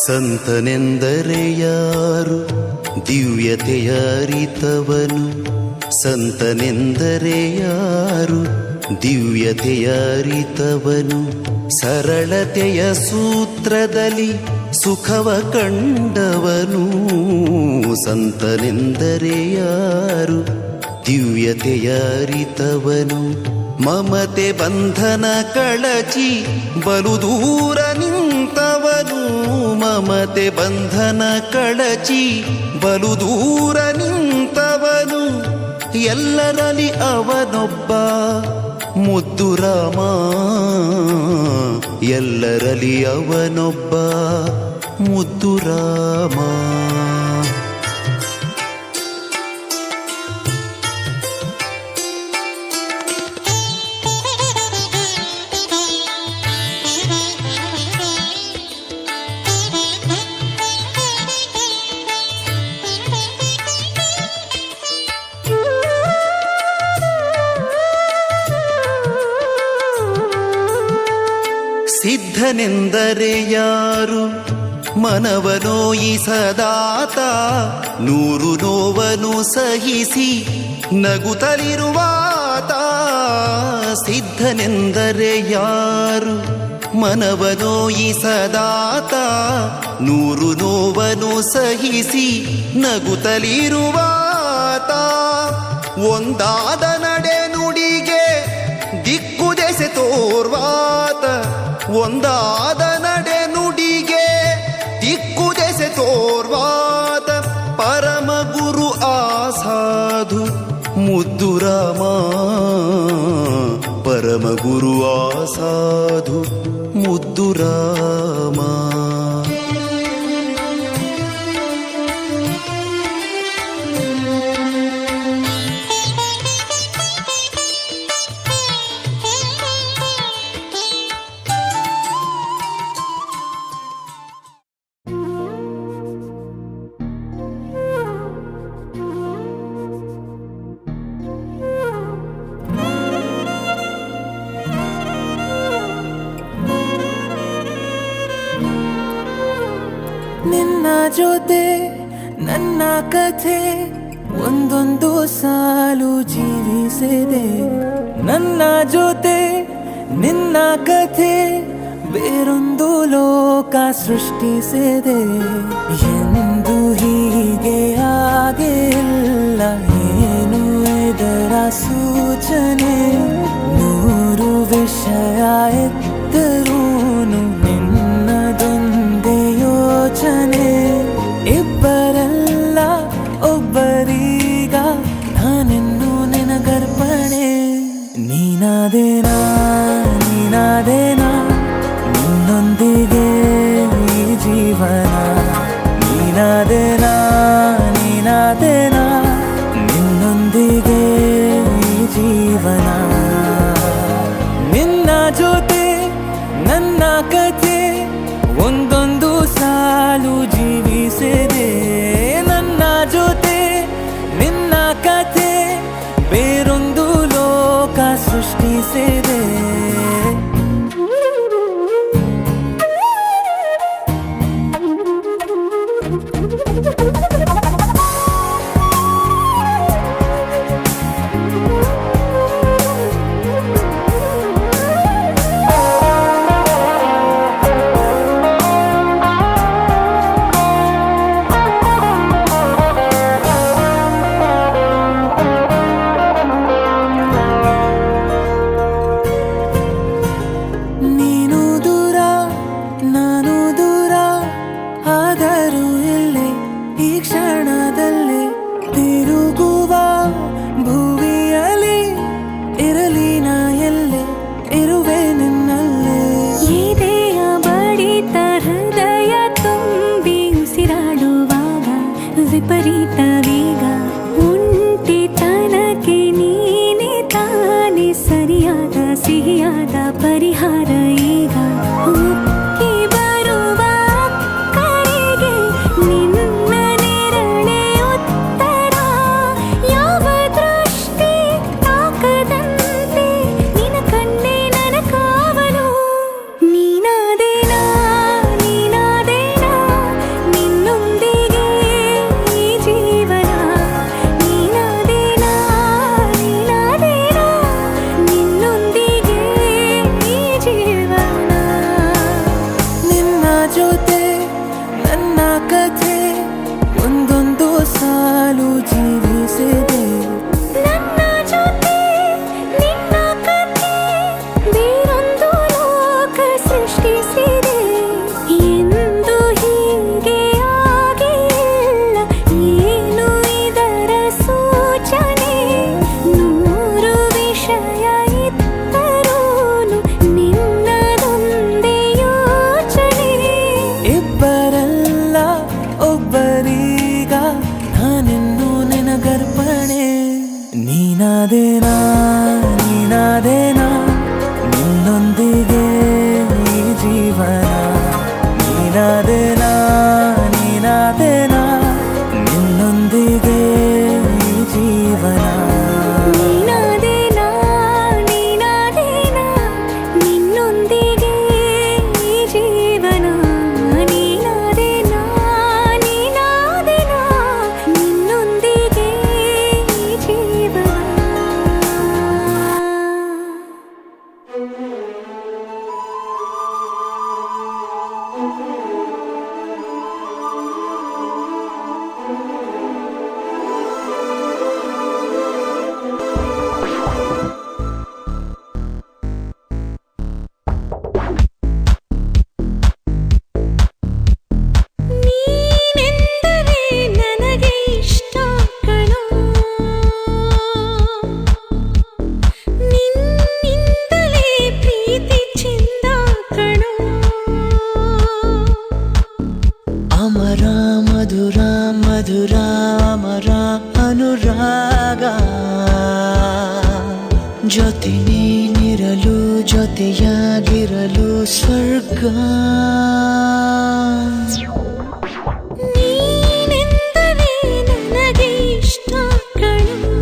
ಸಂತನೆಂದರೆ ಯಾರು ದಿವ್ಯತೆಯ ಅರಿತವನು, ಸಂತನೆಂದರೆ ಯಾರು ದಿವ್ಯತೆಯ ಅರಿತವನು, ಸರಳತೆಯ ಸೂತ್ರದಲ್ಲಿ ಸುಖವ ಕಂಡವನು. ಸಂತನೆಂದರೆ ಯಾರು ದಿವ್ಯತೆಯ ಅರಿತವನು, ಮಮತೆ ಬಂಧನ ಕಳಚಿ ಬಲು ದೂರ ನಿಂತವನು. ಮಮತೆ ಬಂಧನ ಕಳಚಿ ಬಲು ದೂರ ನಿಂತವನು, ಎಲ್ಲರಲ್ಲಿ ಅವನೊಬ್ಬ ಮುದ್ದು ರಾಮ. ಎಲ್ಲರಲ್ಲಿ ಅವನೊಬ್ಬ ಮುದ್ದು ರಾಮ. ಸಿದ್ಧನೆಂದರೆ ಯಾರು ಮನವನೋಯಿಸದಾತ, ನೂರು ನೋವನ್ನು ಸಹಿಸಿ ನಗುತ್ತಲಿರುವಾತ. ಸಿದ್ಧನೆಂದರೆ ಯಾರು ಮನವನೋಯಿಸದಾತ, ನೂರು ನೋವನ್ನು ಸಹಿಸಿ ನಗುತ್ತಲಿರುವಾತ. ಒಂದಾದ ನಡೆ ನುಡಿಗೆ ದಿಕ್ಕು ದೆಸೆ ತೋರ್ವಾತ, ಒಂದಾದ ನಡೆ ನುಡಿಗೆ ದಿಕ್ಕು ದೆಸೆ ತೋರ್ವಾತ. ಪರಮ ಗುರು ಆಸಾಧು ಮುದ್ದು ರಾಮ, ಪರಮ ಗುರು ಆಸಾಧು ಮುದ್ದು ರಾಮ. ನಿನ್ನ ಜೊತೆ ನನ್ನ ಕಥೆ ಒಂದೊಂದು ಸಾಲು ಜೀವಿಸಿದೆ. ನನ್ನ ಜೊತೆ ನಿನ್ನ ಕಥೆ ಬೇರೊಂದು ಲೋಕ ಸೃಷ್ಟಿಸಿದೆ. ಎಂದು ಹೀಗೆ ಆಗಿಲ್ಲ, ಏನು ಇದರ ಸೂಚನೆ? ನೂರು ವಿಷಯ ಎತ್ತರೂನು ನಿನ್ನದೊಂದೇ ಯೋಚನೆ. ಇಬ್ಬರಲ್ಲ ಒಬ್ಬರೀಗ ನಾನೆನ್ನು ನಿನಗರ್ಪಣೆ. ನೀನಾದೇನಾ ನೀನಾದೇನಾ ನಿನ್ನೊಂದಿಗೆ ಈ ಜೀವನ. ನೀನಾದೇನಾ ನೀನಾದೇನಾ ನಿನ್ನೊಂದಿಗೆ ಈ ಜೀವನ. ನಿನ್ನ ಜೊತೆ ನನ್ನ ಕಥೆ ಒಂದೊಂದು ಸಾಲು ಜೀವಿಸಿದೆ. ನನ್ನ ಜೊತೆ ನಿನ್ನ ಕಥೆ ಬೇರೊಂದು ಲೋಕ ಸೃಷ್ಟಿಸಿದೆ. ನೀನಾದೇನಾ ನಿನ್ನೊಂದಿಗೆ ಈ ಜೀವನ ನೀನಾದೇನಾ ನೀನಾದೇನಾ ನಿನ್ನೊಂದಿಗೆ ಈ ಜೀವನ ನೀನಾದೇನಾ ನೀನಾದೇನಾ ನಿನ್ನೊಂದಿಗೆ ಈ ಜೀವನ ನೀನಾದೇನಾ ನೀನಾದೇನಾ ನಿನ್ನೊಂದಿಗೆ ಈ ಜೀವನ ನೀನೆಂದರೆ ನನಗೆ ಇಷ್ಟ ಕಣೋ ನಿನ್ನಿಂದಲೇ ಪ್ರೀತಿ ಚೆಂದ ಕಣೋ ಅಮರ ಮಧುರ ಮಧುರ ಅಮರ ಅನುರಾಗ ಜೊತೆ ನೀನಿರಲು ಜೊತೆಯಾಗಿರಲು ಸ್ವರ್ಗ ನೀನೆಂದರೆ ನನಗೆ ಇಷ್ಟ ಕಣೋ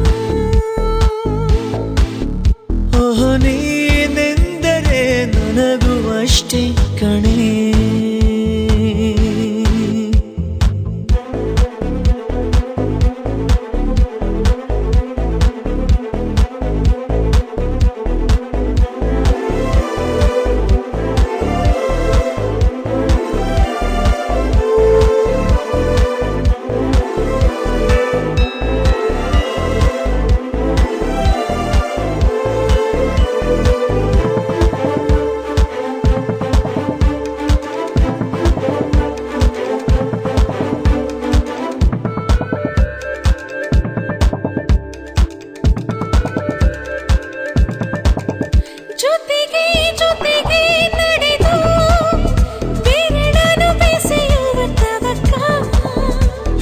ಓಹ್ ನೀನೆಂದರೆ ನನಗೂ ಅಷ್ಟೇ ಕಣೆ ಜೊತೆಗೆ ಜೊತೆಗೆ ನಡೆದು ಬೆರಳನ್ನು ಬೆಸೆಯುವ ತವಕ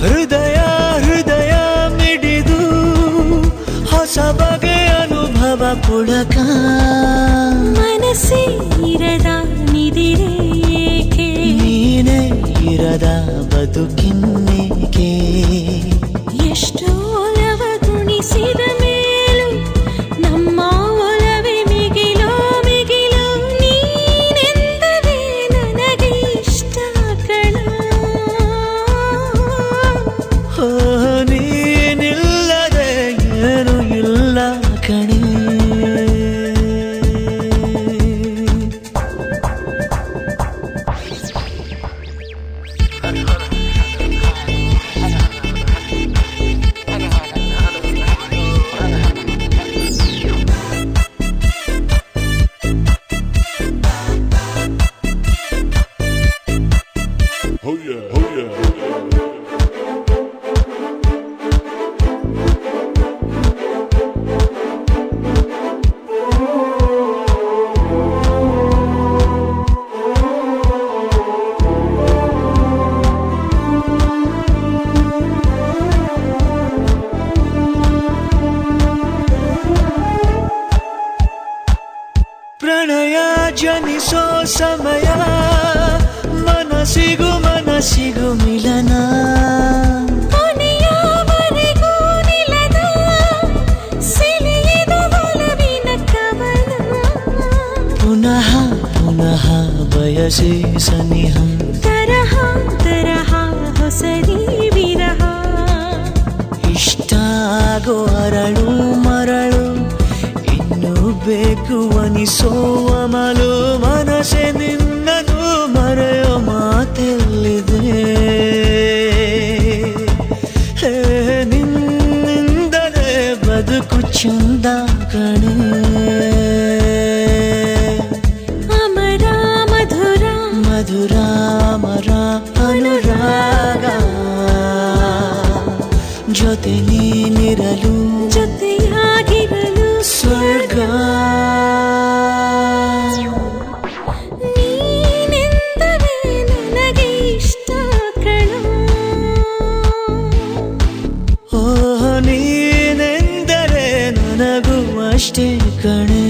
ಹೃದಯ ಹೃದಯ ಮಿಡಿದು ಹೊಸ ಬಗೆ ಅನುಭವ ಪುಳಕ ಮನಸ್ಸೇ ಇರದ ನಿದಿರೆ ಏಕೆ ನೀನೇ ಇರದ ಬದುಕಿನ್ನೇಕೆ ಎಷ್ಟು ಒಲವ ಗುಣಿಸಿದ ಮೇಲೂ ನಮ್ಮ ಒಲವೇ ಮಿಗಿಲೋ ಮಿಗಿಲೋ ನೀನೆಂದರೆ ನನಗೆ ಇಷ್ಟ ಕಣೋ ಓಹ್ ನೀನಿಲ್ಲದೆ ಏನು ಇಲ್ಲ ಕಣೆ Oh yeah, oh yeah, oh yeah. ಪ್ರಣಯ ಜನಿಸೋ ಸಮಯ ಮನಸ್ಸಿಗೂ ಮಿಲನ ಕೊನೆಯವರೆಗೂ ನಿಲ್ಲದ ಸೆಳೆಯದ ಒಲವಿನ ಕವನ ಪುನಃ ಪುನಃ ಬಯಸಿ ಸನಿಹ ತರಹ ತರಹ ಹೊಸರಿ ವಿರಹ ಇಷ್ಟಾಗೋ ಅರಳು ಮರಳು ಇನ್ನು ಬೇಕು ಅನಿಸೋ ಅಮಲು ಮನಸ್ಸೆ ನಿನ್ನದು ಮರೆಯೋ ಮಾತೆಲ್ಲಿದೆ ಹೇ ನಿನ್ನಿಂದಲೇ ಬದುಕು ಚಂದ ಕಣೆ ಅಮರ ಮಧುರ ಮಧುರ ಅಮರ ಅನುರಾಗ ಜೊತೆ ನೀನಿರಲು ಜೊತೆಯಾಗಿರಲು ಸ್ವರ್ಗ ನೀನೆಂದರೆ ನನಗೆ ಇಷ್ಟ ಕಣೋ ಓ ನೀನೆಂದರೆ ನನಗೂ ಅಷ್ಟೇ ಕಣೆ.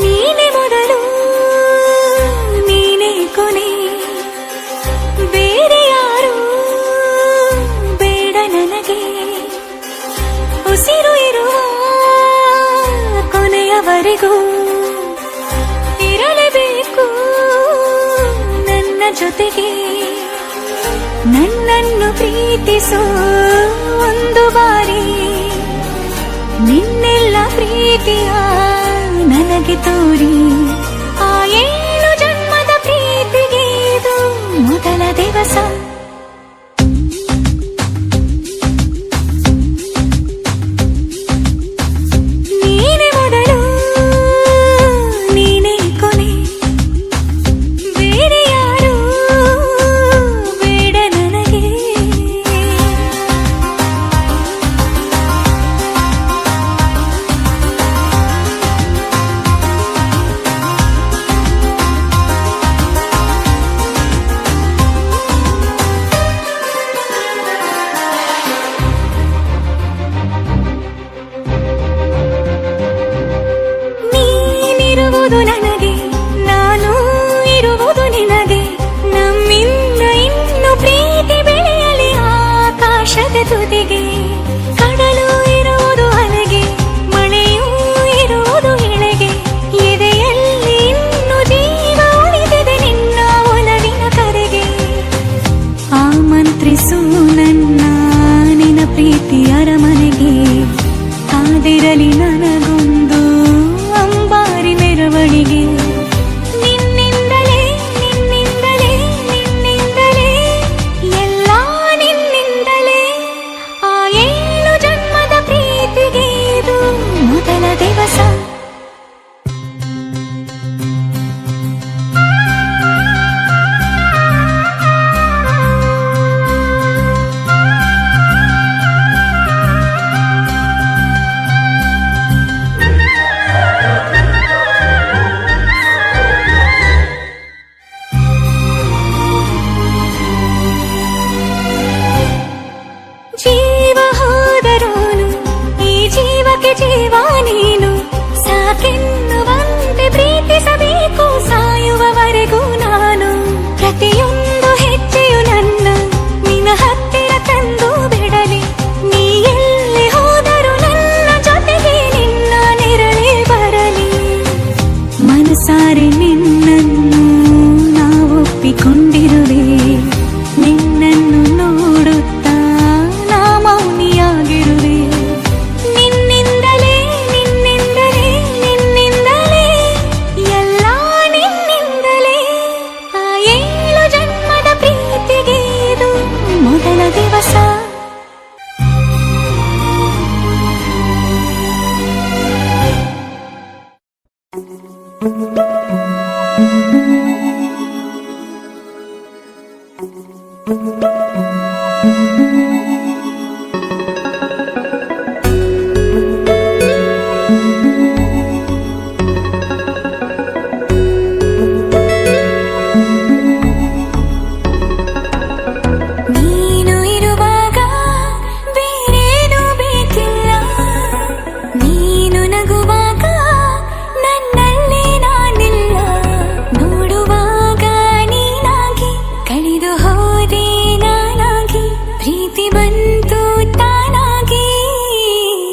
ನೀನೆ ಮೊದಲು ನೀನೆ ಕೊನೆ, ಬೇರೆ ಯಾರು ಬೇಡ ನನಗೆ. ಉಸಿರು ಇರುವ ಕೊನೆಯವರೆಗೂ ಇರಲೇಬೇಕು ನನ್ನ ಜೊತೆಗೆ. ನನ್ನನ್ನು ಪ್ರೀತಿಸೋ ಒಂದು ಬಾರಿ, ನಿನ್ನೆಲ್ಲ ಪ್ರೀತಿಯ ನನಗೆ ತೋರಿ. ಆ 7 ಜನ್ಮದ ಪ್ರೀತಿಗೆ ಇದು ಮೊದಲ ದಿವಸ. ನೀನೆ ಮೊದಲು ನೀನೆ ಕೊನೆ, ಬೇರೆ ಯಾರು ಬೇಡ ನನಗೆ. ನೀನಿರುವುದು ನನಗೆ, ನಾನು ಇರುವುದು ನಿನಗೆ. ನಮ್ಮಿಂದ ಇನ್ನು ಪ್ರೀತಿ ಬೆಳೆಯಲಿ ಆಕಾಶದ ತುದಿಗೆ. ಕಡಲು ಇರುವುದು ಅಲೆಗೆ, ಮಳೆಯೂ ಇರುವುದು ಎಳೆಗೆ. ಎದೆಯಲ್ಲಿ ಇನ್ನು ಜೀವ ಉಳಿದಿದೆ ನಿನ್ನ ಒಲವಿನ ಕರೆಗೆ. ಆಮಂತ್ರಿಸು ನನ್ನ ನಿನ್ನ ಪ್ರೀತಿ ಅರಮನೆಗೆ. ಕಾದಿರಲಿ ನನಗೊಂದು ಅಂಬಾರಿ ಮೆರವಣಿಗೆ. ನಿನ್ನಿಂದಲೇ ನಿನ್ನಿಂದಲೇ ನಿನ್ನಿಂದಲೇ ಎಲ್ಲ ನಿನ್ನಿಂದಲೇ. ಆ 7 ಜನ್ಮದ ಪ್ರೀತಿಗೆ ಇದು ಮೊದಲ ದಿವಸ. ಜೀವ ಹೋದರೋನು ಈ ಜೀವಕ್ಕೆ ಜೀವ ನೀನು. ಸಾಕೆನ್ನುವಂತೆ ಪ್ರೀತಿಸಬೇಕು ಸಾಯುವವರೆಗೂ ನಾನು. ಪ್ರತಿಯೊಂದು ಹೆಜ್ಜೆಯು ನನ್ನ ನಿನ್ನ ಹತ್ತಿರ ತಂದು ಬಿಡಲಿ. ನೀ ಎಲ್ಲಿ ಹೋದರೂ ನನ್ನ ಜೊತೆಗೆ ನಿನ್ನ ನೆರಳೇ ಬರಲಿ. ಮನಸಾರೆ ನಿನ್ನನ್ನು ನಾವು ಒಪ್ಪಿಕೊಂಡಿರುವೆ. ನಿನ್ನನ್ನು ನೋಡುತ್ತಾ ನಾ ಮೌನಿಯಾಗಿರುವೆ. ನಿನ್ನಿಂದಲೇ ನಿನ್ನಿಂದಲೇ ನಿನ್ನಿಂದಲೇ ಎಲ್ಲ ನಿನ್ನಿಂದಲೇ. ಆ 7 ಜನ್ಮದ ಪ್ರೀತಿಗೆ ಇದು ಮೊದಲ ದಿವಸ. ನೀನು ಇರುವಾಗ ಬೇರೇನೂ ಬೇಕಿಲ್ಲ. ನೀನು ನಗುವಾಗ ನನ್ನಲ್ಲಿ ನಾನಿಲ್ಲ. ನೋಡುವಾಗ ನೀನಾಗಿ ಕಳೆದು ಹೋದೆ ನಾನಾಗಿ. ಪ್ರೀತಿ ಬಂತು ತಾನಾಗಿ.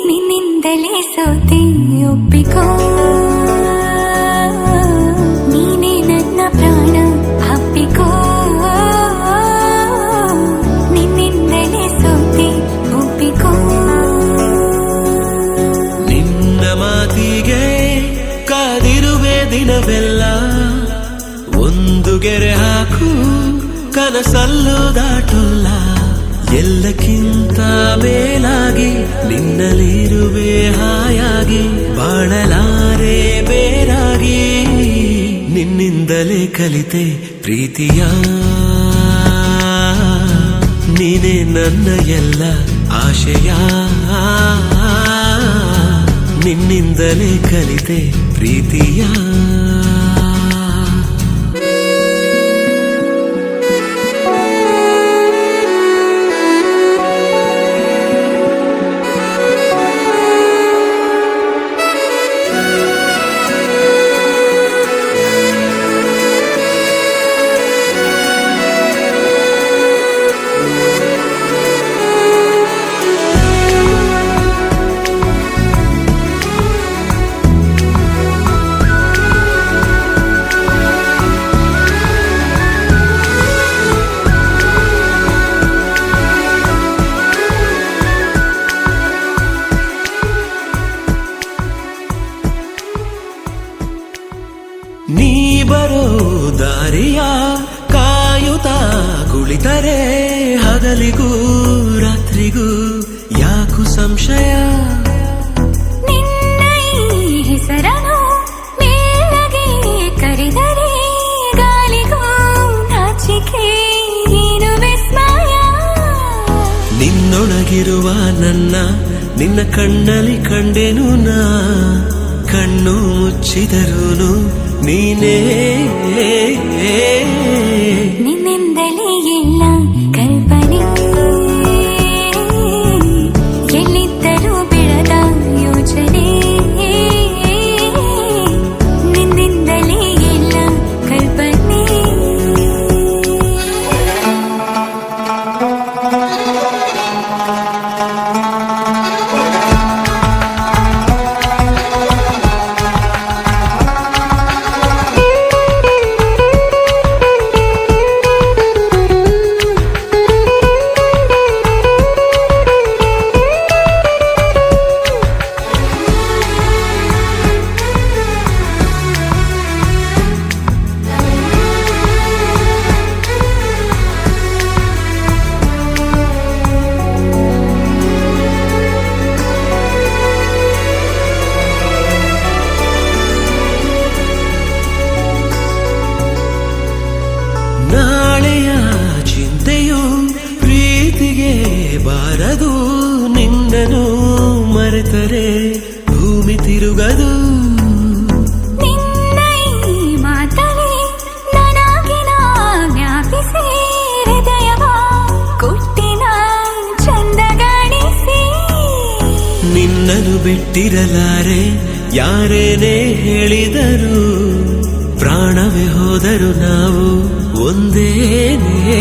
ನಿನ್ನಿಂದಲೇ ಸೋತೆ ಒಪ್ಪಿಕೋ. ನೀನೇ ನನ್ನ ಪ್ರಾಣ ಅಪ್ಪಿಕೋ. ನಿನ್ನಿಂದಲೇ ಸೋತೆ ಒಪ್ಪಿಕೋ. ನಿನ್ನ ಮಾತಿಗೆ ಕಾದಿರುವೆ ದಿನವೆಲ್ಲ. ಒಂದು ಗೆರೆ ಹಾಕು ಕನಸಲ್ಲೂ ದಾಟುಲ್ಲ. ಎಲ್ಲಕ್ಕಿಂತ ಮೇಲಾಗಿ ನಿನ್ನಲ್ಲಿರುವೆ ಹಾಯಾಗಿ. ಬಾಳಲಾರೆ ಬೇರಾಗಿ. ನಿನ್ನಿಂದಲೇ ಕಲಿತೆ ಪ್ರೀತಿಯ. ನೀನೇ ನನ್ನ ಎಲ್ಲ ಆಶಯ. ನಿನ್ನಿಂದಲೇ ಕಲಿತೆ ಪ್ರೀತಿಯ. ಹಗಲಿಗೂ ರಾತ್ರಿಗೂ ಯಾಕು ಸಂಶಯ ನಿನ್ನ ಈ ಹೆಸರನು ಮೇಲಗೆ ಕರೆದರೆ ಗಾಳಿಗೂ ನಾಚಿಕೆ ಏನು ವಿಸ್ಮಯ ನಿನ್ನೊಳಗಿರುವ ನನ್ನ ನಿನ್ನ ಕಣ್ಣಲ್ಲಿ ಕಂಡೆನು ನಾ ಕಣ್ಣು ಮುಚ್ಚಿದರೂನು ನೀನೇ ನಿನ್ನಿಂದಲೇ ಎಲ್ಲ ಕಲ್ಪನೆ ಎಲ್ಲಿದ್ದರೂ ಬಿಡದ ಯೋಚನೆ ನಿನ್ನಿಂದಲೇ ಎಲ್ಲ ಕಲ್ಪನೆ ನಾಳೆಯ ಚಿಂತೆಯು ಪ್ರೀತಿಗೆ ಬಾರದು ನಿನ್ನನು ಮರೆತರೆ ಭೂಮಿ ತಿರುಗದು ನಿನ್ನ ಈ ಮಾತಲಿ ನನಗಿನ ಜ್ಞಾಪಿಸಿ ಹೃದಯವ ಕೊಟ್ಟಿನ ಚಂದಗಾಣಿಸಿ ನಿನ್ನನು ಬಿಟ್ಟಿರಲಾರೆ ಯಾರೇನೇ ಹೇಳಿದರು ಪ್ರಾಣವೇ ಹೋದರು ನಾವು ಒಂದೇನೇ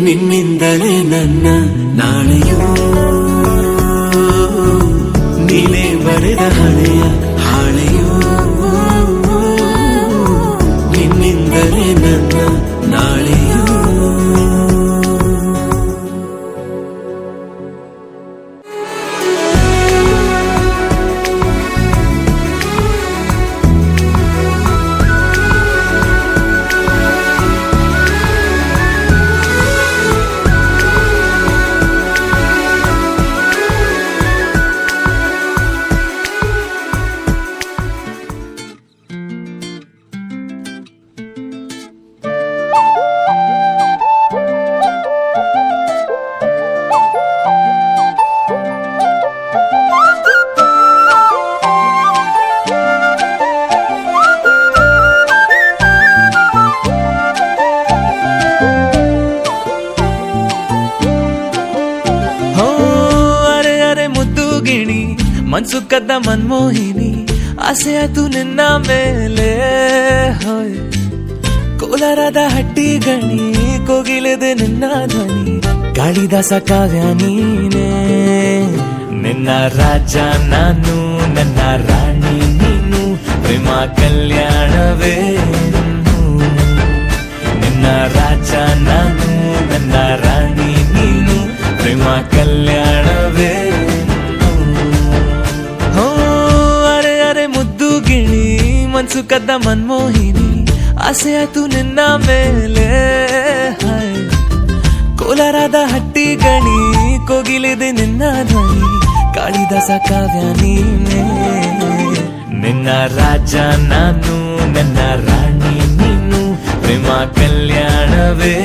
ನಿನ್ನಿಂದಲೇ ನನ್ನ ನಾಳೆಯೂ ನೀನೇ ಬರೆದ ಹಳೆಯ ಹಾಳೆಯೂ ನಿನ್ನಿಂದಲೇ ನನ್ನ ನಾಳೆಯೂ ಮನ್ಸು ಕದ್ದ ಮನ್ಮೋಹಿನಿ ಆಸೆ ಆಯ್ತು ನಿನ್ನ ಮೇಲೆ ಹೋಯ್ ಕೋಲಾರದ ಹಟ್ಟಿ ಗಣಿ ಕೋಗಿಲೆದೆ ನಿನ್ನ ಧ್ವನಿ ಕಾಳಿದಾಸ ಕಾವ್ಯ ನೀನೇ ನಿನ್ನ ರಾಜ ನಾನು ನನ್ನ ರಾಣಿ ನೀನು ಪ್ರೇಮ ಕಲ್ಯಾಣವೇ ನಿನ್ನ ರಾಜ ನಾನು ನನ್ನ ರಾಣಿ ನೀನು ಪ್ರೇಮ ಕಲ್ಯಾಣವೇ ಮನ್ಸು ಕದ್ದ ಮನ್ಮೋಹಿನಿ ಆಸೆ ಆಯ್ತು ನಿನ್ನ ಮೇಲೆ ಕೋಲಾರದ ಹಟ್ಟಿ ಗಣಿ ಕೋಗಿಲಿದೆ ನಿನ್ನ ಧ್ವನಿ ಕಾಳಿದಾಸ ಕಾವ್ಯ ನೀನೇ ನಿನ್ನ ರಾಜ ನಾನು ನನ್ನ ರಾಣಿ ನೀನು ಪ್ರೇಮ ಕಲ್ಯಾಣವೇ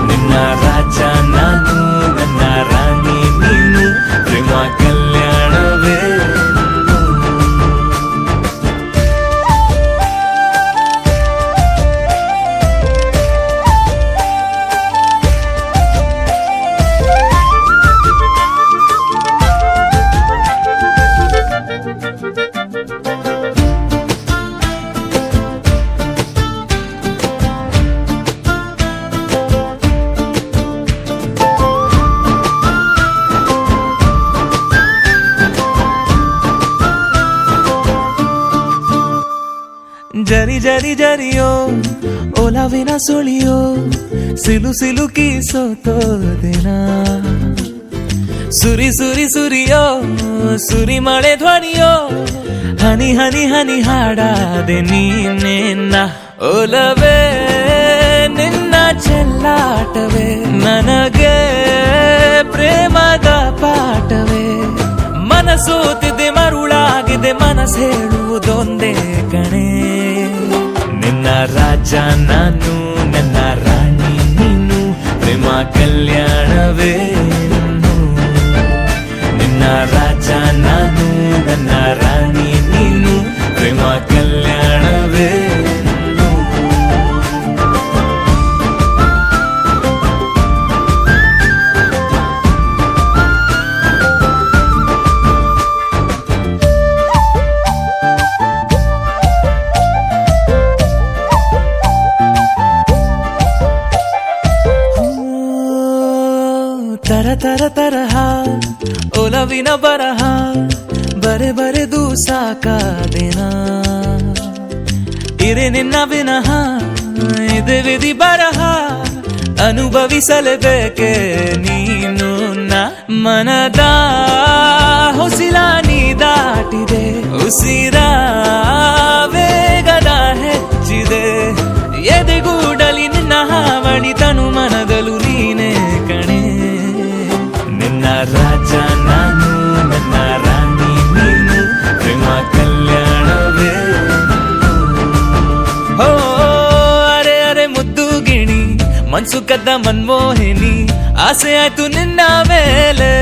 ನಿನ್ನ ರಾಜ ನಾನು ನನ್ನ ರಾಣಿ ನೀನು ಪ್ರೇಮ ಕಲ್ಯಾಣವೇ ಜರಿ ಜರಿ ಜರಿಯೋ ಓಲಾವಿನ ಸುಳಿಯೋ ಸಿಲು ಸಿಲುಕಿ ಸೋತೋದೆನ ಸುರಿ ಸುರಿ ಸುರಿಯೋ ಸುರಿ ಮಳೆ ಧ್ವನಿಯೋ ಹನಿ ಹನಿ ಹನಿ ಹಾಡಾದೆ ನೀನೇನ ಓಲವೇ ನಿನ್ನ ಆಟವೇ ನನಗೆ ಪ್ರೇಮದ ಪಾಠವೇ ಮನಸೋತಿದೆ ಮರುಳಾಗಿದೆ ಮನಸ್ಸು ಹೇಳುವುದೊಂದೇ ಕಣೆ ನಿನ್ನ ರಾಜ ನಾನು ನನ್ನ ರಾಣಿ ನೀನು ಪ್ರೇಮ ಕಲ್ಯಾಣವೇ ನಿನ್ನ ರಾಜ ನಾನು ನನ್ನ ರಾಣಿ ನೀನು ಪ್ರೇಮ ಕಲ್ಯಾಣವೇ ತರ ತರಹ ಒಲವಿನ ಬರಹ ಬರೆದು ಸಾಕಾದಿನ ಇರೆ ನಿನ್ನ ವಿನಃ ಇದೆ ವಿಧಿ ಬರಹ ಅನುಭವಿಸಲೇಬೇಕೆ ನೀನು ಮನದ ಹೊಸಿಲ ನೀ ದಾಟಿದೆ ಉಸಿರ ವೇಗದ ಹೆಚ್ಚಿದೆ ಎದೆಗೂಡಲಿ ನಿನ್ನ ಹಾವಳಿ ತನು ಮನದಲು ನೀನೇ ಕಣೆ ನಿನ್ನ ರಾಜ ನಾನು ನನ್ನ ರಾಣಿ ನೀನು ಪ್ರೇಮ ಕಲ್ಯಾಣವೇ ಹೋ ಅರೆ ಅರೆ ಮುದ್ದು ಗಿಣಿ ಮನ್ಸು ಕದ್ದ ಮನ್ಮೋಹಿನಿ ಆಸೆ ಆಯ್ತು ನಿನ್ನ ಮೇಲೆ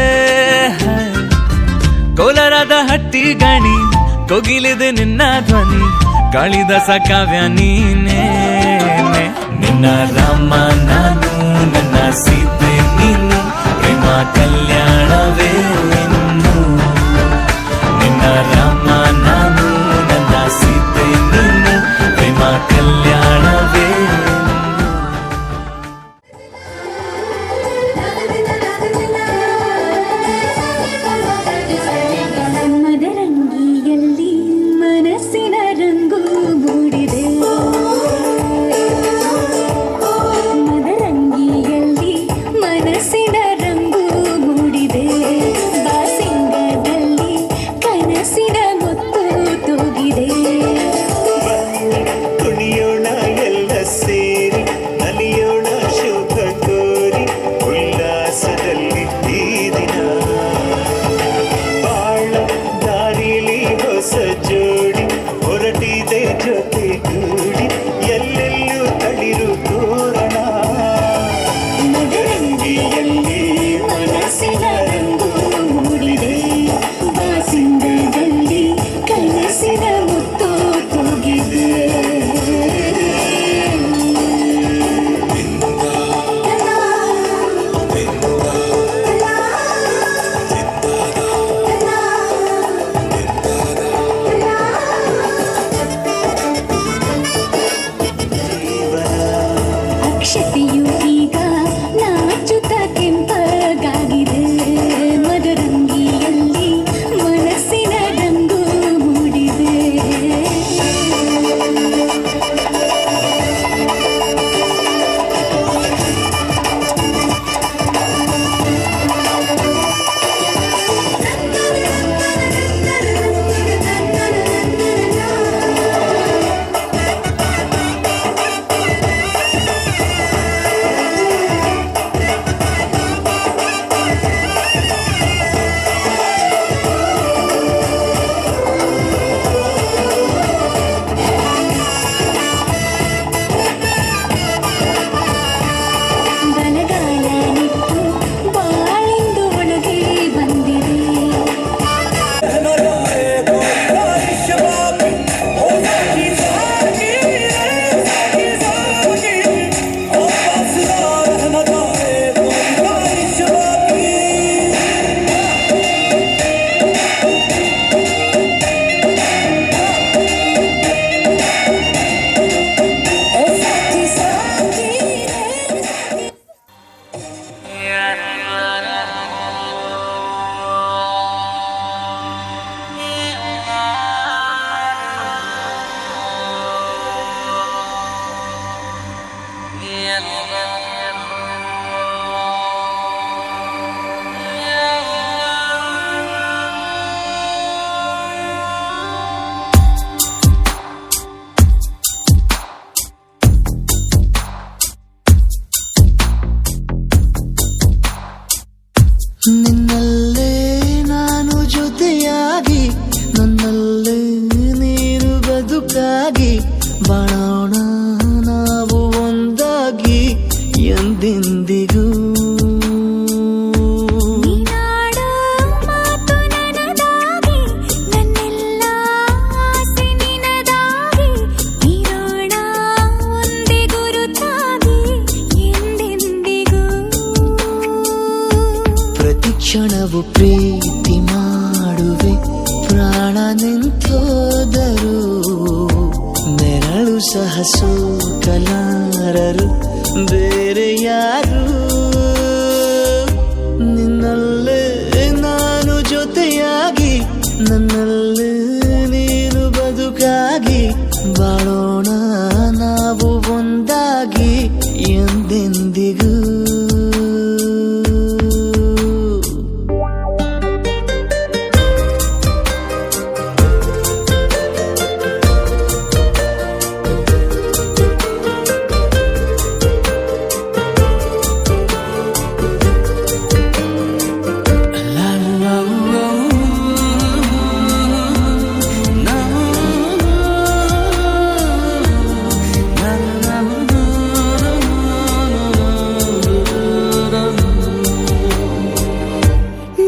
ಕೋಲಾರದ ಹಟ್ಟಿ ಗಣಿ ಕೋಗಿಲಿದೆ ನಿನ್ನ ಧ್ವನಿ ಕಾಳಿದಾಸ ಕಾವ್ಯ ನೀನೇ ನಿನ್ನ ರಾಮ ನಾನು ನನ್ನ ಸೀತೆ ನೀನು ಪ್ರೇಮ ಕಲ್ಯಾಣವೇ ನಿನ್ನ ರಾಮ ನಾನು ನನ್ನ ಸೀತೆ ನೀನು ಪ್ರೇಮ ಕಲ್ಯಾಣವೇ ಮದರಂಗಿಯಲ್ಲಿ ಮನಸ್ಸಿನ ರಂಗು ಮೂಡಿದೆ ಮದರಂಗಿಯಲ್ಲಿ ಮನಸ್ಸಿನ ರಂಗು ಮೂಡಿದೆ ಬಾಸಿಂಗದಲ್ಲಿ ಕನಸಿನ ಮುತ್ತು ತೂಗಿದೆ ಕುಣಿಯೋಣ ಎಲ್ಲ ಸೇರಿ ನಲಿಯೋಣ ಶುಭ ಕೋರಿ ಉಲ್ಲಾಸದಲ್ಲಿ ಈ ದಿನ ಬಾಳ ದಾರಿಲಿ ಹೊಸ ಜೋಡಿ ಹೊರಟಿದೆ ಜೊತೆಗೂಡಿ ಎಲ್ಲೆಲ್ಲೂ ತಳಿರು ತೋರಣ ಮದರಂಗಿಯಲ್ಲಿ ಮನಸ್ಸಿನ ರಂಗು ಮೂಡಿದೆ ಬಾಸಿಂಗದಲ್ಲಿ ಕನಸಿನ ಮುತ್ತು ತೂಗಿದೆ ಅಕ್ಷತೆಯು ಈಗ ನಾಚುತ್ತ ಕೆಂಪಗಾಗಿದೆ ಮದರಂಗಿಯಲ್ಲಿ ಮನಸ್ಸಿನ ರಂಗು ಮೂಡಿದೆ ಬಲಗಾಲ ನಿಟ್ಟು ಬಾಳಿಂದು ಒಳಗೆ ಬಂದಿದೆ ನಿನ್ನಲ್ಲೇ ನಾನು ಜೊತೆಯಾಗಿ ನನ್ನಲ್ಲೇ ನೀರು ಬದುಕಾಗಿ ಬಾಳೋಣ ನಾವು ಒಂದಾಗಿ ಎಂದೆಂದಿಗೂ. ನೀನಾಡೋ ಮಾತು ನನದಾಗಿ ನನ್ನೆಲ್ಲ ಆಸೆ ನಿನದಾಗಿ ಇರೋಣ ಒಂದೇ ಗುರುತಾಗಿ ಎಂದೆಂದಿಗೂ. ಪ್ರತಿ ಕ್ಷಣವು ಪ್ರೀತಿ ಮಾಡುವೆ ಪ್ರಾಣ ನಿಂತೋದರು ನೆರಳು ಸಹ ಸೋಕಲಾರರು ಬೇರೆ ಯಾರು. ನಿನ್ನಲ್ಲೇ ನಾನು ಜೊತೆಯಾಗಿ ನನ್ನಲ್ಲೇ ನೀನು ಬದುಕಾಗಿ ಬಾಳೋಣ ನಾವು ಒಂದಾಗಿ ಎಂದೆಂದಿಗೂ.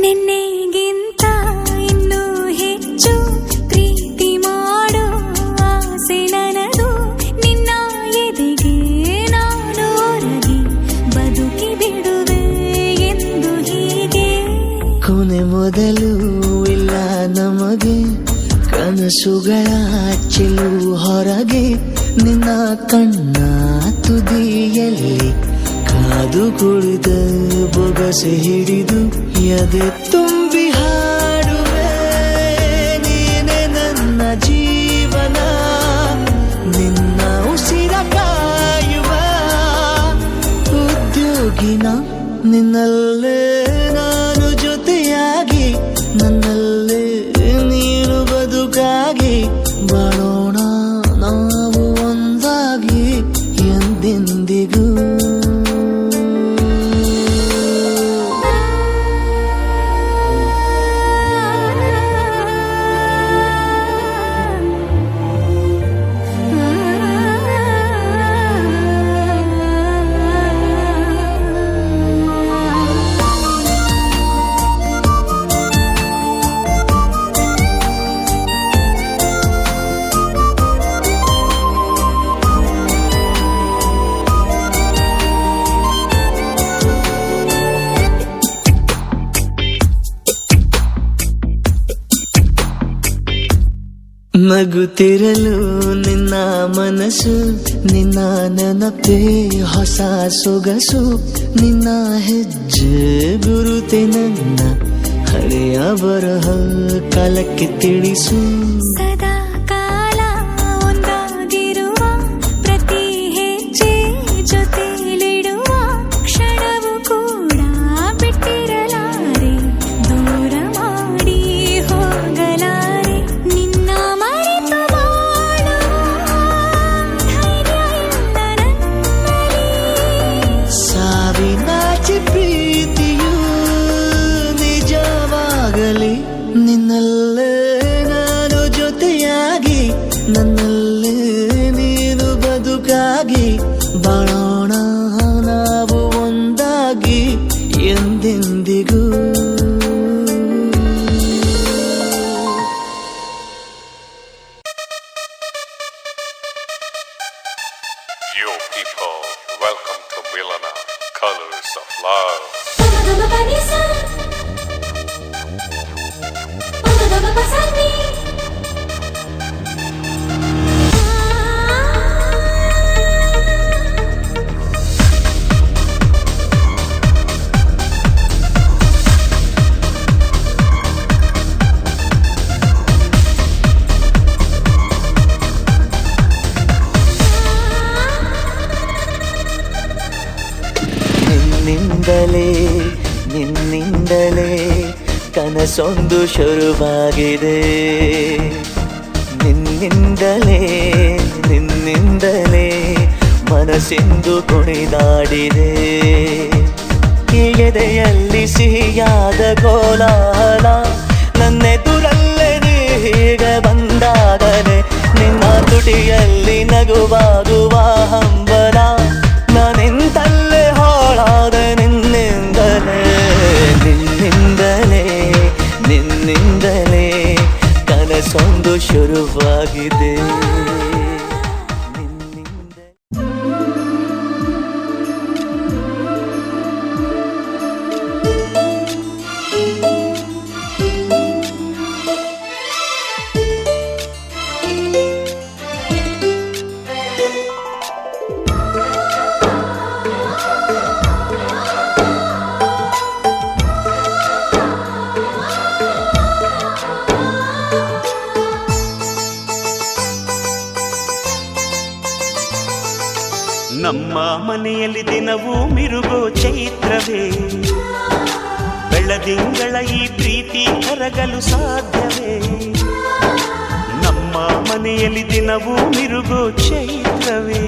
ನಿನ್ನೆಗಿಂತ ಇನ್ನೂ ಹೆಚ್ಚು ಪ್ರೀತಿ ಮಾಡೋ ಆಸೆ ನನದು. ನಿನ್ನ ಎದೆಗೆ ನಾನು ಒರಗಿ ಬದುಕಿ ಬಿಡುವೆ ಎಂದು ಹೀಗೆ. ಕೊನೆ ಮೊದಲು ಇಲ್ಲ ನಮಗೆ ಕನಸುಗಳ ಚೆಲು ಹೊರಗೆ ನಿನ್ನ ಕಣ್ಣ ತುದಿಯಲ್ಲಿ ಕಾದು ಕುಳಿತ ಬೊಗಸೆ ಹಿಡಿದು ಎದೆ ತುಂಬಿ ಹಾಡುವೆ ನೀನೆ ನನ್ನ ಜೀವನ ನಿನ್ನ ಉಸಿರ ಕಾಯುವ ಉದ್ಯೋಗಿನ. ನಿನ್ನಲ್ಲೇ ನಾನು ಜೊತೆಯಾಗಿ ನನ್ನಲ್ಲೇ ನೀನು ಬದುಕಾಗಿ ಬಾಳೋಣ ನಾವು ಒಂದಾಗಿ ಎಂದೆಂದಿಗೂ. ನಗುತ್ತಿರಲು ನಿನ್ನ ಮನಸ್ಸು ನಿನ್ನ ನೆನಪೇ ಹೊಸ ಸೊಗಸು ನಿನ್ನ ಹೆಜ್ಜೆ ಗುರುತೆ ನನ್ನ ಹಳೆಯ ಬರಹ ಕಾಲಕ್ಕೆ ತಿಳಿಸು. ಸದಾ ಕಾಲ ಒಂದಾಗಿರುವ ಪ್ರತಿ ಹೆಜ್ಜೆ ಜೊತೆಲಿಡುವ ಕ್ಷಣವು ಕೂಡ ಬಿಟ್ಟಿರಲಾರೆ ದೂರ ಮಾಡಿ ಹೋಗಲಾರೆ. ನಿನ್ನ ಮರೆತು ಬಾಳುವ ಧೈರ್ಯ ಇಲ್ಲ ನನ್ನಲ್ಲಿ. ಸಾವಿನಾಚೆ ಪ್ರೀತಿಯು ನಿಜವಾಗಲಿ ನಿನ್ನಲ್ಲೇ ನಾನು ಜೊತೆಯಾಗಿ ನನ್ನಲ್ಲೇ ನೀನು ಬದುಕಾಗಿ ಬಾಳೋಣ ನಾವು ಒಂದಾಗಿ ಎಂದೆಂದಿಗೂ. Yo people, welcome to Milana, Colors of Love. ನಿನ್ನಿಂದಲೇ ಕನಸೊಂದು ಶುರುವಾಗಿದೆ. ನಿನ್ನಿಂದಲೇ ಮನಸ್ಸಿಂದು ಕುಣಿದಾಡಿದೆ. ಈ ಎದೆಯಲ್ಲಿ ಸಿಹಿಯಾದ ಕೋಲಾಹಲ ನನ್ನೆದುರಲ್ಲೇ ನೀ ಹೀಗೆ ಬಂದಾಗಲೇ ನಿನ್ನ ತುಟಿಯಲ್ಲಿ ನಗುವಾಗುವ ಹಂಬಲ ನಾನಿಂತಲ್ಲೇ ಹಾಳಾದ ನಿನ್ನಿಂದಲೇ ನಿನ್ನಿಂದಲೇ ನಿನ್ನಿಂದಲೇ ಕನಸೊಂದು ಶುರುವಾಗಿದೆ ನಮ್ಮ ಮನೆಯಲ್ಲಿ ದಿನವೂ ಮಿರುಗೋ ಚೈತ್ರವೇ ಬೆಳದಿಂಗಳ ಈ ಪ್ರೀತಿ ಕರಗಲು ಸಾಧ್ಯವೇ ನಮ್ಮ ಮನೆಯಲ್ಲಿ ದಿನವೂ ಮಿರುಗೋ ಚೈತ್ರವೇ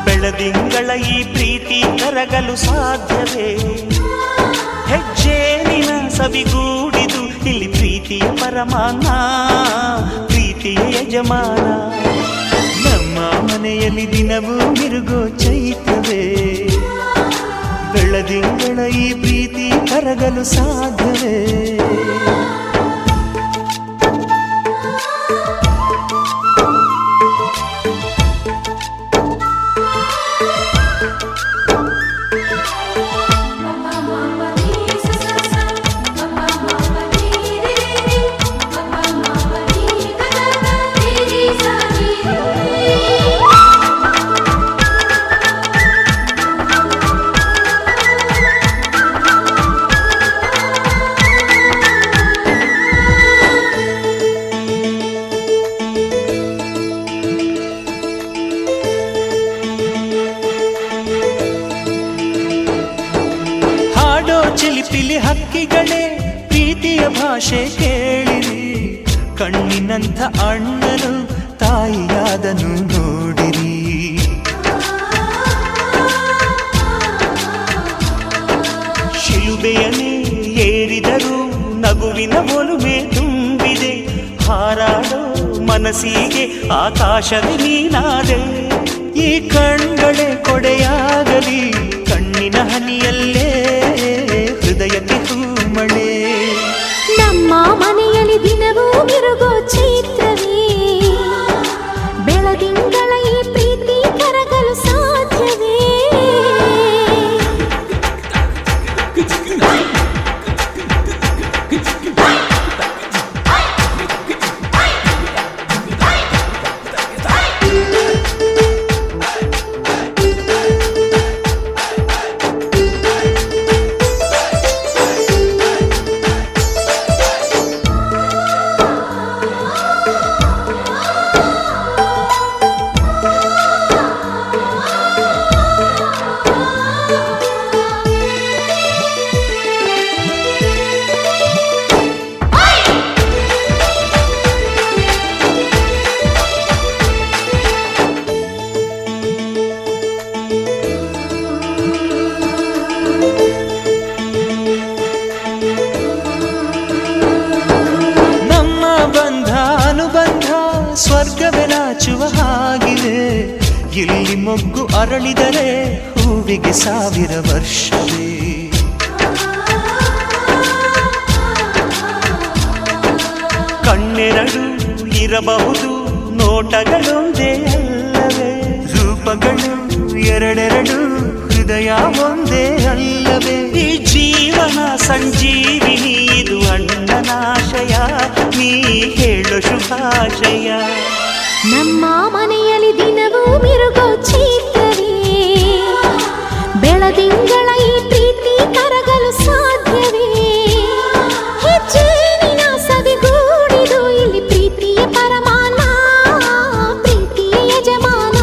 ಬೆಳದಿಂಗಳ ಈ ಪ್ರೀತಿ ಕರಗಲು ಸಾಧ್ಯವೇ ಹೆಜ್ಜೇನಿನ ಸವಿಗೂಡಿದು ಇಲ್ಲಿ ಪ್ರೀತಿಯ ಪರಮಾನ ಪ್ರೀತಿಯ ಯಜಮಾನ ನಮ್ಮ ಮನೆಯಲ್ಲಿ ದಿನವೂ ಮಿರುಗೋ ಚೈತ್ರವೇ ಬೆಳದಿಂಗಳ ಈ ಪ್ರೀತಿ ಕರಗಲು ಸಾಧ್ಯವೇ ಚಿಲಿಪಿಲಿ ಹಕ್ಕಿಗಳೇ ಪ್ರೀತಿಯ ಭಾಷೆ ಕೇಳಿರಿ ಕಣ್ಣಿನಂಥ ಅಣ್ಣನು ತಾಯಿಯಾದನು ನೋಡಿರಿ ಶಿಲುಬೆಯನೇ ಏರಿದರೂ ನಗುವಿನ ಒಲುಮೆ ತುಂಬಿದೆ ಹಾರಾಡೋ ಮನಸ್ಸಿಗೆ ಆಕಾಶವೇ ನೀನಾದೆ ಈ ಕಣ್ಗಳೇ ಕೊಡೆಯಾಗಲಿ ಕಣ್ಣಿನ ಹನಿಯಲ್ಲೇ ಹೃದಯಕ್ಕೆ ಹೂಮಳೆ ನಮ್ಮ ಮನೆಯಲ್ಲಿ ದಿನವೂ ಮಿರುಗೋ ಚೈತ್ರವೇ ಬೆಳದಿಂಗಳ ಈ ಪ್ರೀತಿ ಕರಗಲು ಸಾಧ್ಯವೇ ಸ್ವರ್ಗವೇ ನಾಚುವ ಹಾಗಿದೆ ಇಲ್ಲಿ ಮೊಗ್ಗು ಅರಳಿದರೆ ಹೂವಿಗೆ 1000 ವರ್ಷವೇ ಕಣ್ಣೆರಡು ಇರಬಹುದು ನೋಟಗಳೊಂದೇ ಅಲ್ಲವೇ ರೂಪಗಳು ಎರಡೆರಡು ಹೃದಯ ಒಂದೇ ಅಲ್ಲವೇ ಈ ಜೀವನ ಸಂಜೀವಿನಿ ಇದು ಅಣ್ಣನಾಶಯ ನೀ ಹೇಳು ಶುಭಾಶಯ ನಮ್ಮ ಮನೆಯಲ್ಲಿ ದಿನವೂ ಮಿರುಗೋ ಚೈತ್ರವೇ ಬೆಳದಿಂಗಳ ಈ ಪ್ರೀತಿ ಕರಗಲು ಸಾಧ್ಯವೇ ಹೆಜ್ಜೇನಿನ ಸವಿಗೂಡಿದು ಇಲ್ಲಿ ಪ್ರೀತಿಯ ಪರಮಾನ ಪ್ರೀತಿಯ ಯಜಮಾನ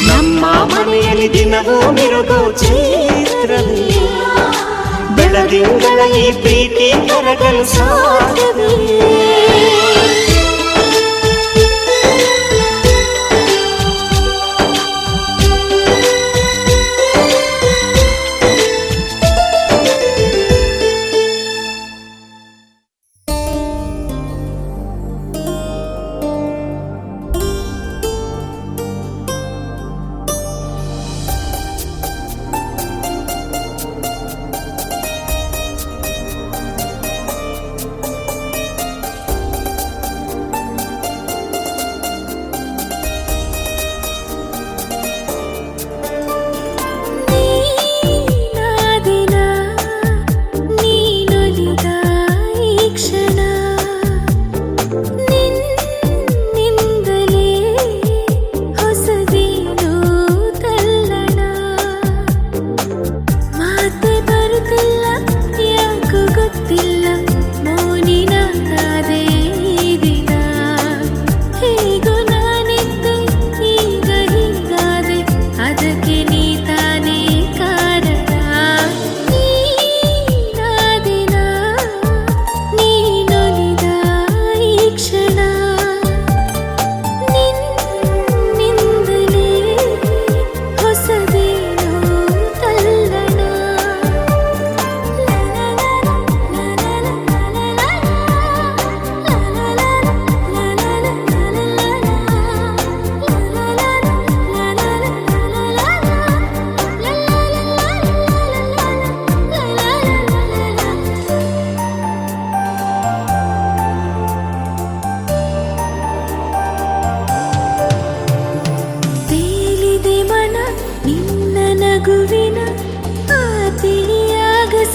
ನಮ್ಮ ಮನೆಯಲ್ಲಿ ದಿನವೂ ಮಿರುಗೋ ಚೈತ್ರವೇ ಬೆಳದಿಂಗಳ ಈ ಪ್ರೀತಿ ಕರಗಲು ಸಾಧ್ಯವೇ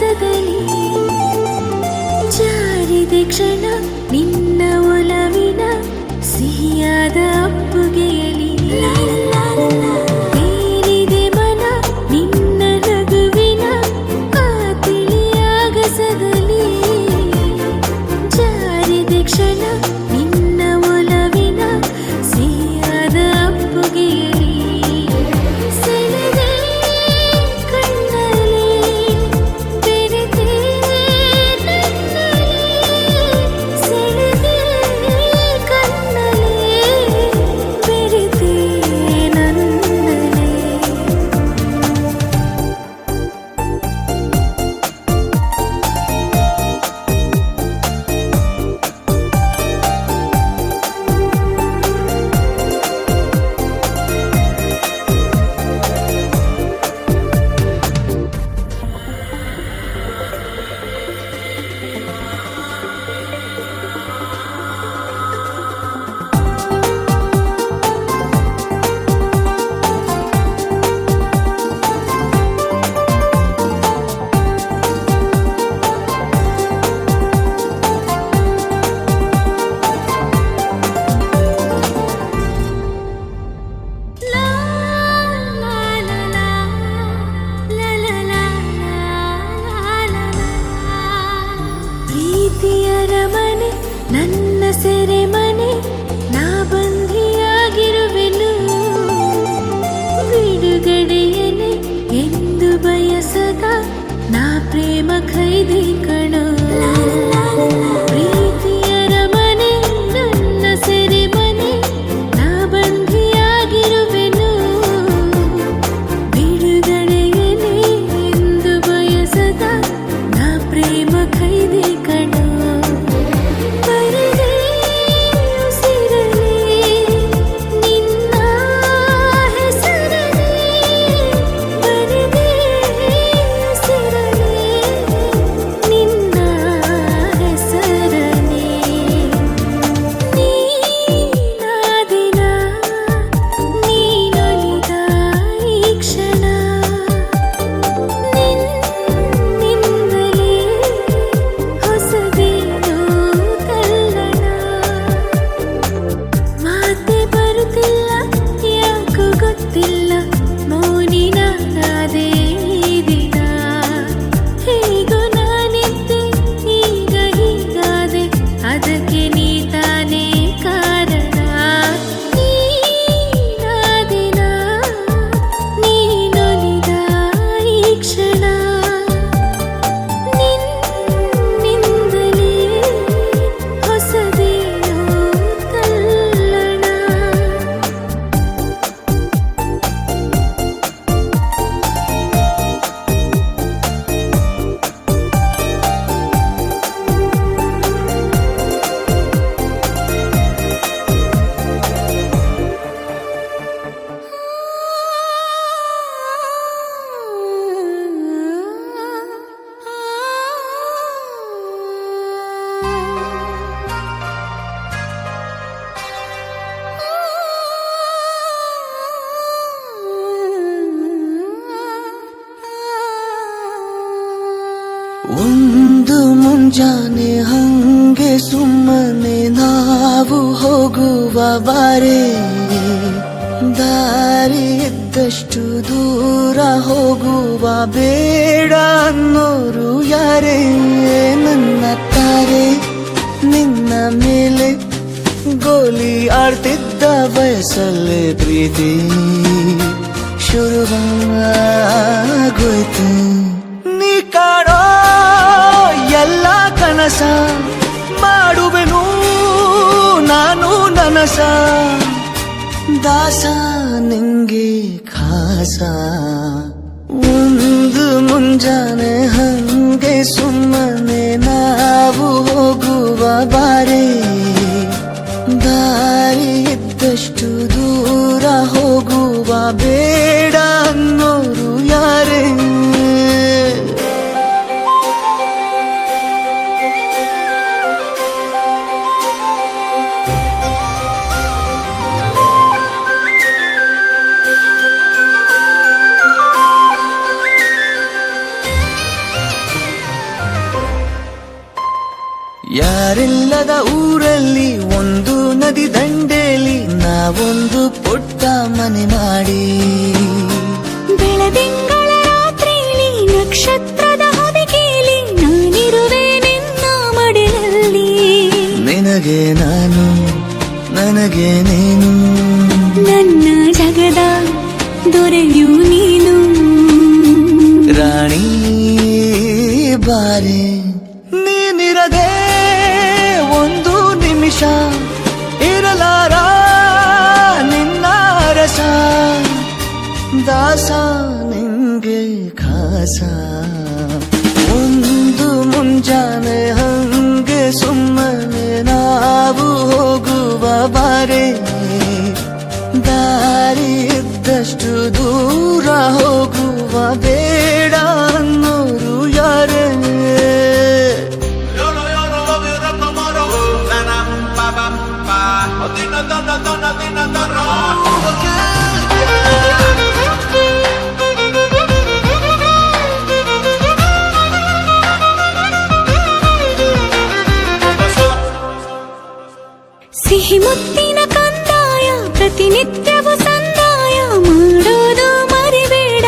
ಆಗಸದಲ್ಲಿ ಜಾರಿದೆ ಕ್ಷಣ ನಿನ್ನ ಒಲವಿನ ಸಿಹಿಯಾದ ಅಪ್ಪುಗೆಯಲಿ ತೇಲಿದೆ ಮನ ನಿನ್ನ ನಗುವಿನ ಆ ತಿಳಿಯಾಗಸದಲ್ಲಿ ಜಾರಿದೆ ಕ್ಷಣ ನಿನ್ನ ಒಲವಿನ ಸಿಹಿಯಾದ ಅಪ್ಪುಗೆಯಲಿ ಸೆಳೆದೆ ಕಣ್ಣಲ್ಲಿ ಬೆರೆತೆ ನನ್ನಲ್ಲಿ ಸೆಳೆದೆ ಕಣ್ಣಲ್ಲಿ ಬೆರೆತೆ ನನ್ನಲ್ಲಿ ಪ್ರೀತಿಯರ ಮನೆ ನನ್ನ ಸೆರೆಮನೆ ನಾ ಬಂಧಿಯಾಗಿರುವೆನು ಬಿಡುಗಡೆಯನೆ ಎಂದು ಬಯಸದ ನಾ ಪ್ರೇಮ ಖೈದಿ ಕಣೋ ಪ್ರೀತಿಯರ ಮನೆ ನನ್ನ ಸೆರೆಮನೆ ನಾ ಬಂಧಿಯಾಗಿರುವೆನು ಬಿಡುಗಡೆಯನೆ ಎಂದು ಬಯಸದ ನಾ ಪ್ರೇಮ ಖೈದಿ ಕಣೋ ಬರೆದೆ ಉಸಿರಲಿ ನಿನ್ನ ಹೆಸರಲಿ ಬರೆದೆ ಉಸಿರಲಿ ನಿನ್ನ ಹೆಸರಲಿ ನೀನಾದಿನ ನೀನೊಲಿದ ಈ ಕ್ಷಣ ನಿನ್ನಿಂದಲೇ ಹೊಸದೇನೋ ತಲ್ಲಣ ಮಾತೆ ಬರುತ್ತಿಲ್ಲ ಯಾಕೋ ಗೊತ್ತಿಲ್ಲ ಮೌನಿನಾದೆ ಈ ದಿನ ಹೇಗೋ ನಾನಿದ್ದೆ ಈಗ ಹೀಗಾದೆ ಅದಕ್ಕೆ ನೀ ತಾನೇ ಕಾರಣ ನೀನಾದಿನ ನೀನೊಲಿದ ಈ ಕ್ಷಣ ನಿನ್ನಿಂದಲೇ ಹೊಸದೇನೋ ತಲ್ಲಣ ಒಂದು ಮುಂಜಾನೆ ಹಂಗೆ ಸುಮ್ಮನೆ ನಾವು ಹೋಗುವ ಬಾರೆ ದಾರಿ ಇದ್ದಷ್ಟು ದೂರ ಹೋಗುವ ಬೇಡ ಅನ್ನೋರು ಯಾರೇ ನನ್ನ ತಾರೆ ನಿನ್ನ ಮೇಲೆ ಗೋಲಿ ಆಡ್ತಿದ್ದ ವಯಸ್ಸಲ್ಲೇ ಪ್ರೀತಿ ಶುರುವಾಗೋಯ್ತು ನೀ ಕಾಡೋ ಎಲ್ಲ ಕನಸ ಮಾಡುವೆನು ನಾನು ನನಸ ದಾಸ ನಿಂಗೆ ಖಾಸ ಒಂದು ಮುಂಜಾನೆ ಹಂಗೆ ಸುಮ್ಮನೆ ನಾವು ಹೋಗುವ ಬಾರೆ ದಾರಿ ಇದ್ದಷ್ಟು ದೂರ ಹೋಗುವ ಬೇಡ ಅನ್ನೋರು ಯಾರೇ ಯಾರಿಲ್ಲದ ಊರಲ್ಲಿ ಒಂದು ನದಿ ದಂಡೆಯಲ್ಲಿ ನಾವೊಂದು ಪುಟ್ಟ ಮನೆ ಮಾಡಿ ಬೆಳದಿಂಗಳ ರಾತ್ರಿಲಿ ನಕ್ಷತ್ರದ ಹೊದಿಕೆಯಲ್ಲಿ ನಾನಿರುವೆ ನಿನ್ನ ಮಡಿಲಲ್ಲಿ. ನಿನಗೆ ನಾನು ನನಗೆ ನೀನು ನನ್ನ ಜಗದ ದೊರೆಯು ನೀನು. ರಾಣಿ ಬಾರೆ ನೀನಿರದೆ ಒಂದು ನಿಮಿಷ ಇರಲಾರ ನಿನ್ನ ರಸ ದಾಸ ನಿಂಗೆ ಖಾಸ. ಒಂದು ಮುಂಜಾನೆ ಹಂಗೆ ಸುಮ್ಮನೆ ನಾವು ಹೋಗುವ ಬಾರೆ ದಾರಿ ಇದ್ದಷ್ಟು ದೂರ ಹೋಗುವ ಬೇಡ ಅನ್ನೋರು ಯಾರೇ. ಸಿಹಿ ಮುತ್ತಿನ ಕಂದಾಯ ಪ್ರತಿನಿತ್ಯವೂ ಸಂದಾಯ ಮಾಡೋದು ಮರಿಬೇಡ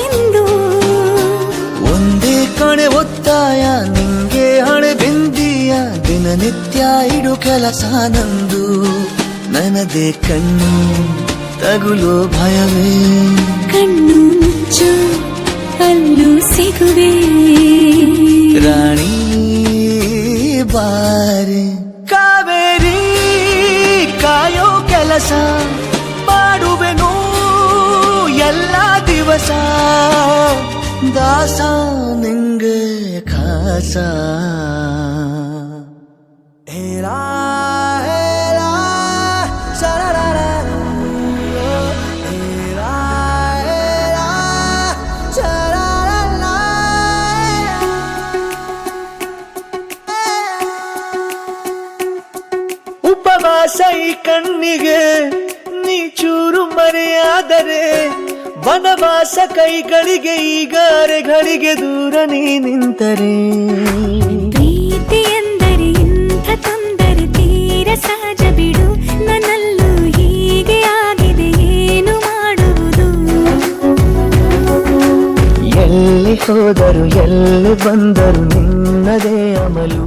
ಎಂದು. ಒಂದೇ ಕಣೆ ಒತ್ತಾಯ ನಿಂಗೆ ಹಣೆ ಬಿಂದಿಯ ದಿನನಿತ್ಯ ಇಡು ಕೆಲಸ ನಂದು. ನನ್ನದೇ ಕಣ್ಣು ತಗುಲೋ ಭಯವೇ ಕಣ್ಣು ಮುಚ್ಚು ಅಲ್ಲೂ ಸಿಗುವೆ. ರಾಣಿ ಬಾರೆ ಕಾವೇರಿ ಕಾಯೋ ಕೆಲಸ ಮಾಡುವೆನು ಎಲ್ಲ ದಿವಸ ದಾಸ ನಿಂಗೆ ಖಾಸ. ಹೇಳಾ ಹೇಳಾ ಶರರರ ಹೇಳಾ ಹೇಳಾ ಶರರರ. ಉಪವಾಸ ಈ ಕಣ್ಣಿಗೆ ನೀ ಚೂರು ಮರೆಯಾದರೆ ವನವಾಸ ಕೈಗಳಿಗೆ ಈಗ ಅರೆಗಳಿಗೆ ದೂರ ನೀ ನಿಂತರೆ. ಪ್ರೀತಿ ಎಂದರೆ ಇಂಥ ತೊಂದರೆ ತೀರ ಸಹಜ ಬಿಡು. ನನ್ನಲ್ಲೂ ಹೀಗೆ ಆಗಿದೆ ಏನು ಮಾಡುವುದು. ಎಲ್ಲಿ ಹೋದರು ಎಲ್ಲಿ ಬಂದರು ನಿನ್ನದೇ ಅಮಲು.